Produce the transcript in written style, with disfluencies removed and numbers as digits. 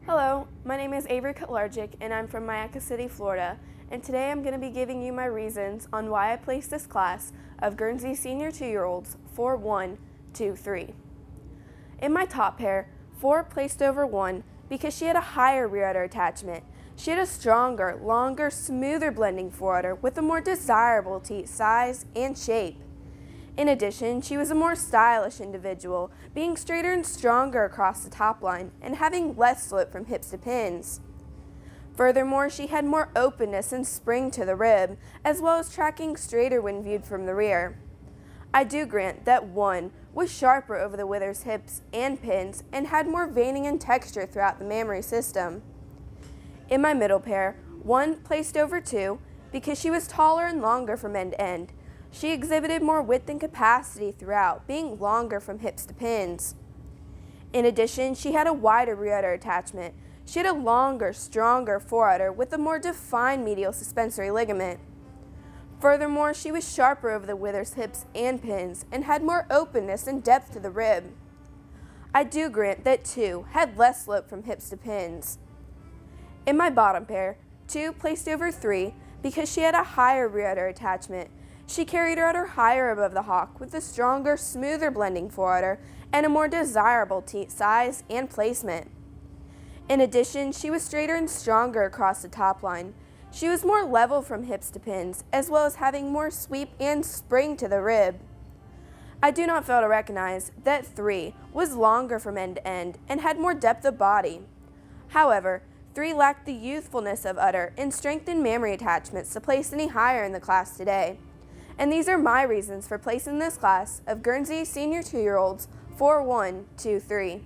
Hello, my name is Avery Kotlarczyk and I'm from Mayaca City, Florida, and today I'm going to be giving you my reasons on why I placed this class of Guernsey senior 2-year-olds 4, 1, 2, 3. In my top pair, 4 placed over 1 because she had a higher rear udder attachment. She had a stronger, longer, smoother blending foreudder with a more desirable teat size and shape. In addition, she was a more stylish individual, being straighter and stronger across the top line and having less slope from hips to pins. Furthermore, she had more openness and spring to the rib, as well as tracking straighter when viewed from the rear. I do grant that 1 was sharper over the withers, hips, and pins and had more veining and texture throughout the mammary system. In my middle pair, 1 placed over 2 because she was taller and longer from end to end. She exhibited more width and capacity throughout, being longer from hips to pins. In addition, she had a wider rear udder attachment. She had a longer, stronger foreudder with a more defined medial suspensory ligament. Furthermore, she was sharper over the withers, hips, and pins, and had more openness and depth to the rib. I do grant that 2 had less slope from hips to pins. In my bottom pair, 2 placed over 3 because she had a higher rear udder attachment. She carried her udder higher above the hock with a stronger, smoother blending foreudder and a more desirable teat size and placement. In addition, she was straighter and stronger across the top line. She was more level from hips to pins, as well as having more sweep and spring to the rib. I do not fail to recognize that 3 was longer from end to end and had more depth of body. However, 3 lacked the youthfulness of udder and strength in mammary attachments to place any higher in the class today. And these are my reasons for placing this class of Guernsey senior 2-year-olds 4, 1, 2, 3.